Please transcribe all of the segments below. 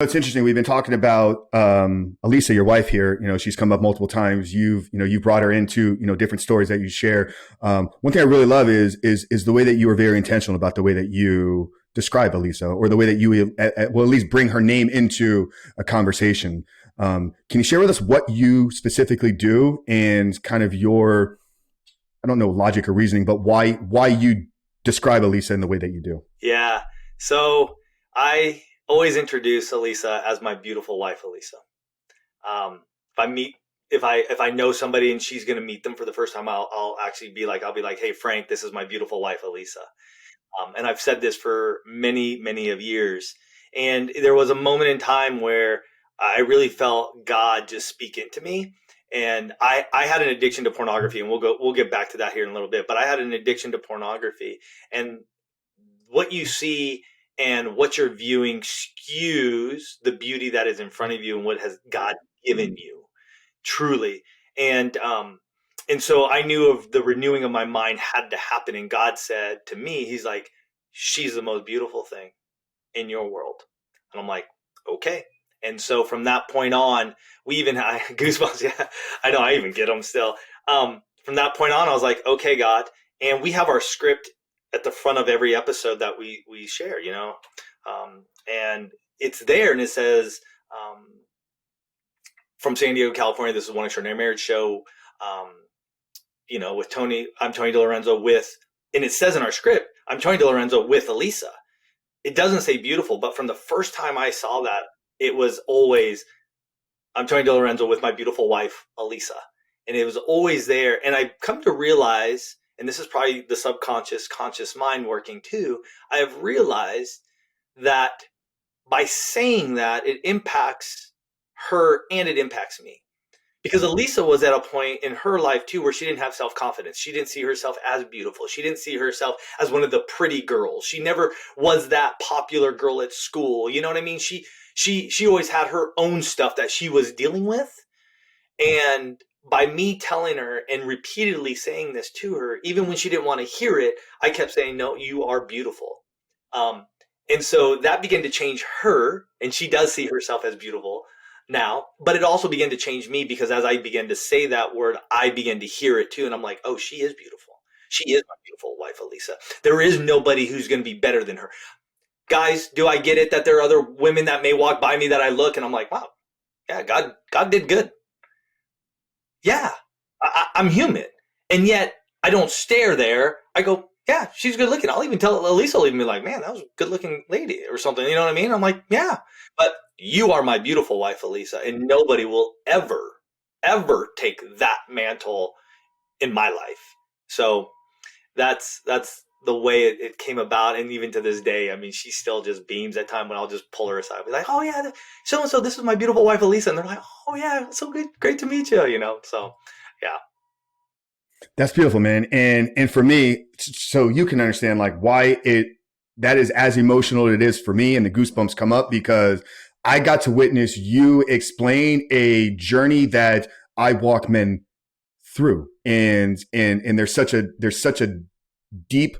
It's interesting. We've been talking about Elisa, your wife here. She's come up multiple times. You brought her into different stories that you share. One thing I really love is the way that you are very intentional about the way that you describe Elisa, or the way that you will at least bring her name into a conversation. Can you share with us what you specifically do and kind of your, I don't know, logic or reasoning, but why you describe Elisa in the way that you do? Yeah. So I always introduce Elisa as my beautiful wife, Elisa. If I know somebody and she's going to meet them for the first time, I'll be like, hey, Frank, this is my beautiful wife, Elisa. And I've said this for many, many of years. And there was a moment in time where I really felt God just speak into me. And I had an addiction to pornography, and we'll get back to that here in a little bit, but I had an addiction to pornography, and what you see and what you're viewing skews the beauty that is in front of you and what has God given you, truly. And so I knew of the renewing of my mind had to happen. And God said to me, he's like, she's the most beautiful thing in your world. And I'm like, okay. And so from that point on, goosebumps. Yeah, I know. I even get them still. From that point on, I was like, okay, God. And we have our script at the front of every episode that we share, and it's there, and it says, from San Diego, California, this is One Extraordinary Marriage Show, with Tony, I'm Tony DiLorenzo and it says in our script, I'm Tony DiLorenzo with Elisa. It doesn't say beautiful, but from the first time I saw that, it was always, I'm Tony DiLorenzo with my beautiful wife, Elisa. And it was always there. And I come to realize, and this is probably the subconscious, conscious mind working too, I have realized that by saying that, it impacts her and it impacts me. Because Elisa was at a point in her life too where she didn't have self-confidence. She didn't see herself as beautiful. She didn't see herself as one of the pretty girls. She never was that popular girl at school. You know what I mean? She always had her own stuff that she was dealing with. And by me telling her and repeatedly saying this to her, even when she didn't want to hear it, I kept saying, no, you are beautiful. And so that began to change her, and she does see herself as beautiful now, but it also began to change me, because as I began to say that word, I began to hear it too. And I'm like, oh, she is beautiful. She is my beautiful wife, Elisa. There is nobody who's going to be better than her. Guys, do I get it that there are other women that may walk by me that I look and I'm like, wow, yeah, God did good. Yeah, I'm human. And yet I don't stare there. I go, yeah, she's good looking. I'll even tell Elisa, will even be like, man, that was a good looking lady or something. You know what I mean? I'm like, yeah, but you are my beautiful wife, Elisa, and nobody will ever take that mantle in my life. So that's the way it came about. And even to this day, I mean, she still just beams at time when I'll just pull her aside. Be like, oh yeah, so-and-so, this is my beautiful wife, Elisa. And they're like, oh yeah, so good. Great to meet you, So yeah. That's beautiful, man. And for me, so you can understand like why that is as emotional as it is for me, and the goosebumps come up because I got to witness you explain a journey that I walk men through. And there's such a deep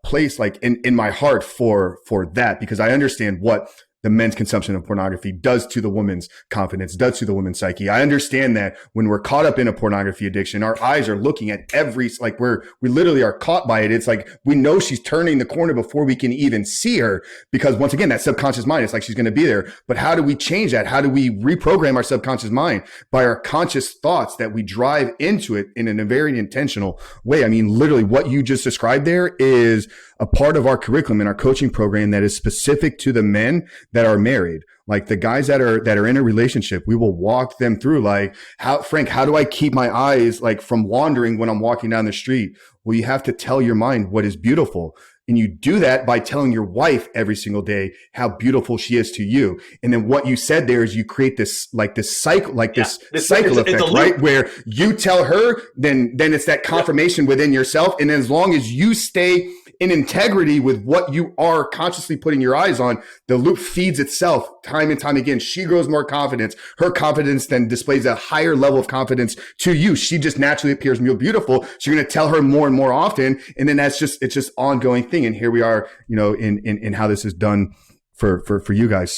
place like in my heart for that, because I understand what the men's consumption of pornography does to the woman's confidence, does to the woman's psyche. I understand that when we're caught up in a pornography addiction, our eyes are looking at we literally are caught by it. It's like, we know she's turning the corner before we can even see her, because once again, that subconscious mind, it's like she's going to be there. But how do we change that? How do we reprogram our subconscious mind? By our conscious thoughts that we drive into it in a very intentional way. I mean, literally what you just described there is a part of our curriculum in our coaching program that is specific to the men that are married. Like the guys that are in a relationship, we will walk them through like, Frank, how do I keep my eyes like from wandering when I'm walking down the street? Well, you have to tell your mind what is beautiful. And you do that by telling your wife every single day how beautiful she is to you. And then what you said there is you create this cycle, this cycle effect, right? Where you tell her, then it's that confirmation within yourself. And as long as you stay in integrity with what you are consciously putting your eyes on, the loop feeds itself time and time again. She grows more confidence. Her confidence then displays a higher level of confidence to you. She just naturally appears more beautiful. So you're going to tell her more and more often. And then it's just ongoing thing. And here we are, in how this is done for you guys.